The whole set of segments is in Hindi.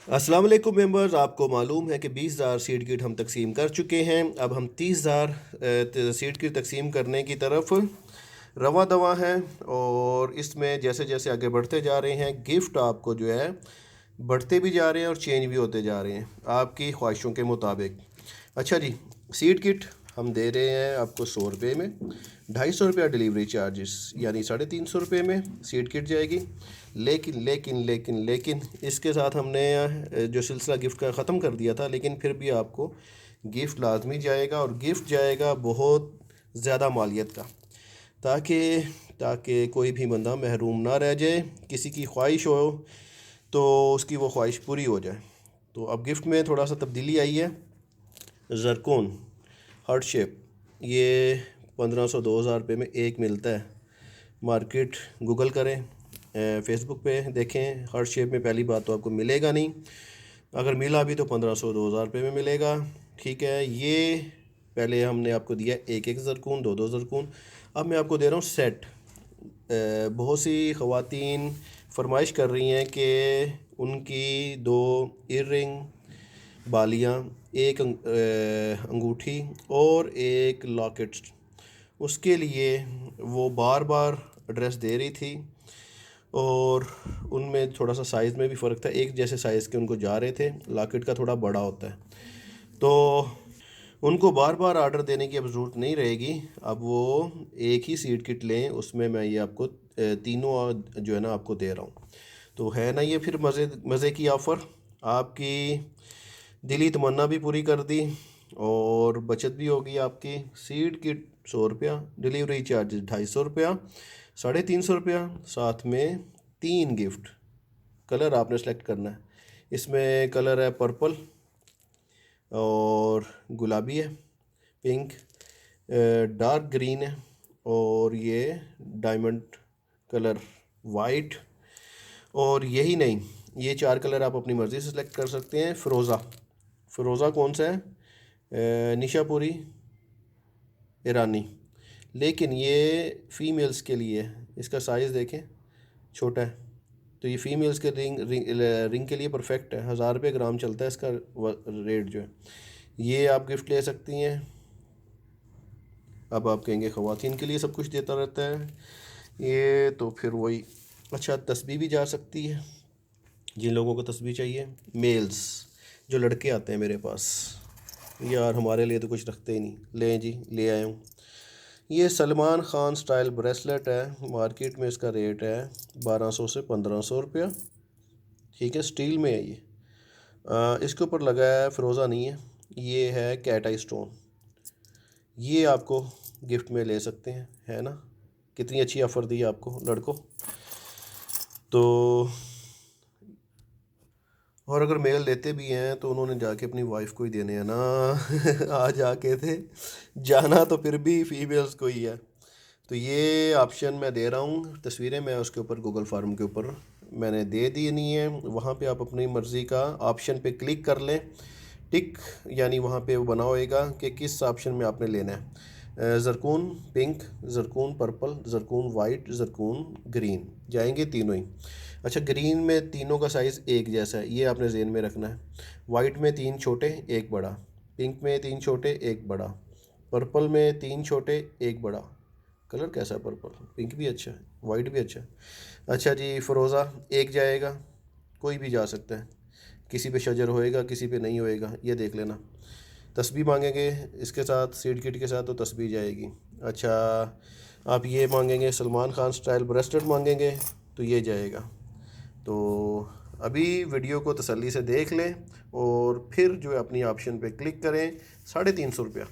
अस्सलाम वालेकुम मेंबर्स, आपको मालूम है कि 20,000 सीट किट हम तकसीम कर चुके हैं। अब हम 30,000 सीट किट तकसीम करने की तरफ रवा दवा हैं। और इसमें जैसे जैसे आगे बढ़ते जा रहे हैं, गिफ्ट आपको जो है बढ़ते भी जा रहे हैं और चेंज भी होते जा रहे हैं आपकी ख्वाहिशों के मुताबिक। अच्छा जी, सीट किट हम दे रहे हैं आपको 100 रुपये में, 250 रुपया डिलीवरी चार्जेस, यानी 350 रुपये में सीट किट जाएगी। लेकिन लेकिन लेकिन लेकिन इसके साथ हमने जो सिलसिला गिफ्ट का ख़त्म कर दिया था, लेकिन फिर भी आपको गिफ्ट लाजमी जाएगा, और गिफ्ट जाएगा बहुत ज़्यादा मालियत का, ताकि ताकि कोई भी बंदा महरूम ना रह जाए। किसी की ख्वाहिश हो तो उसकी वो ख्वाहिश पूरी हो जाए। तो अब गिफ्ट में थोड़ा सा तब्दीली आई है। ज़रकून हार्ट शेप, ये 1500-2000 रुपये में एक मिलता है। मार्केट गूगल करें, फेसबुक पे देखें, हार्ट शेप में पहली बात तो आपको मिलेगा नहीं। अगर मिला भी तो 1500-2000 रुपये में मिलेगा। ठीक है, ये पहले हमने आपको दिया एक एक ज़रकून, दो दो ज़रकून। अब मैं आपको दे रहा हूँ सेट। बहुत सी ख़वातीन फरमाइश कर रही हैं कि उनकी 2 ईयर रिंग बालियाँ, एक अंगूठी और एक लॉकेट, उसके लिए वो बार बार एड्रेस दे रही थी। और उनमें थोड़ा सा साइज़ में भी फ़र्क था, एक जैसे साइज़ के उनको जा रहे थे। लॉकेट का थोड़ा बड़ा होता है, तो उनको बार बार आर्डर देने की अब ज़रूरत नहीं रहेगी। अब वो एक ही सीट किट लें, उसमें मैं ये आपको तीनों जो है ना आपको दे रहा हूँ। तो है ना ये फिर मज़े की ऑफ़र। आपकी दिली तमन्ना भी पूरी कर दी और बचत भी होगी आपकी। सीट किट 100 रुपया, डिलीवरी चार्ज 250 रुपया, 350 रुपया, साथ में 3 गिफ्ट। कलर आपने सेलेक्ट करना है। इसमें कलर है पर्पल और गुलाबी है, पिंक, डार्क ग्रीन है, और ये डायमंड कलर वाइट। और यही नहीं, ये 4 कलर आप अपनी मर्ज़ी से सेलेक्ट कर सकते हैं। फ़िरोज़ा कौन सा है? निशापुरी, ईरानी। लेकिन ये फ़ीमेल्स के लिए है, इसका साइज़ देखें छोटा है। तो ये फ़ीमेल्स के रिंग के लिए परफेक्ट है। 1000 रुपये ग्राम चलता है इसका रेट जो है। ये आप गिफ्ट ले सकती हैं। अब आप कहेंगे ख़वातीन के लिए सब कुछ देता रहता है ये, तो फिर वही। अच्छा, तस्बीह भी जा सकती है जिन लोगों को तस्बीह चाहिए। मेल्स, जो लड़के आते हैं मेरे पास, यार हमारे लिए तो कुछ रखते ही नहीं, लें जी ले आया हूँ। ये सलमान खान स्टाइल ब्रेसलेट है। मार्केट में इसका रेट है 1200 से 1500 रुपया। ठीक है, स्टील में है ये। इसके ऊपर लगा है, फ़िरोज़ा नहीं है, ये है कैट आई स्टोन। ये आपको गिफ्ट में ले सकते हैं, है ना। कितनी अच्छी ऑफ़र दी आपको लड़कों। तो और अगर मेल लेते भी हैं तो उन्होंने जाके अपनी वाइफ को ही देने हैं ना। आ जाके थे, जाना तो फिर भी फीमेल्स को ही है। तो ये ऑप्शन मैं दे रहा हूँ, तस्वीरें मैं उसके ऊपर गूगल फार्म के ऊपर मैंने दे दी नहीं है। वहाँ पे आप अपनी मर्ज़ी का ऑप्शन पे क्लिक कर लें, टिक, यानी वहाँ पे वो बना होएगा कि किस ऑप्शन में आपने लेना है। ज़रकून पिंक, ज़रकून पर्पल, ज़रकून वाइट, ज़रकून ग्रीन, जाएंगे तीनों ही। अच्छा, ग्रीन में तीनों का साइज़ एक जैसा है, ये आपने ज़हन में रखना है। वाइट में 3 छोटे एक बड़ा, पिंक में 3 छोटे एक बड़ा, पर्पल में 3 छोटे एक बड़ा। कलर कैसा है पर्पल? पिंक भी अच्छा है, वाइट भी अच्छा है। अच्छा जी, फ़िरोज़ा एक जाएगा, कोई भी जा सकता है। किसी पे शजर होएगा, किसी पे नहीं होएगा, ये देख लेना। तस्बीह मांगेंगे इसके साथ, सीड किट के साथ, तो तस्बीह जाएगी। अच्छा, आप ये मांगेंगे सलमान खान स्टाइल ब्रेसलेट मांगेंगे तो ये जाएगा। तो अभी वीडियो को तसल्ली से देख लें और फिर जो है अपनी ऑप्शन पे क्लिक करें। 350 रुपया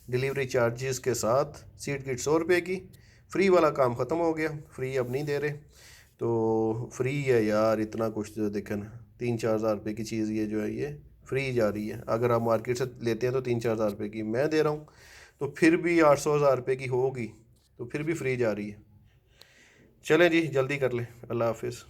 डिलीवरी चार्जेस के साथ, सीट किट 100 रुपये की। फ्री वाला काम ख़त्म हो गया, फ्री अब नहीं दे रहे। तो फ्री है यार, इतना कुछ तो देखें ना, 3-4 हज़ार रुपये की चीज़ ये जो है ये फ्री जा रही है। अगर आप मार्केट से लेते हैं तो 3-4 हज़ार रुपये की मैं दे रहा हूँ, तो फिर भी 800-1000 रुपये की होगी, तो फिर भी फ्री जा रही है। चलें जी, जल्दी कर लें। अल्लाह हाफिज़।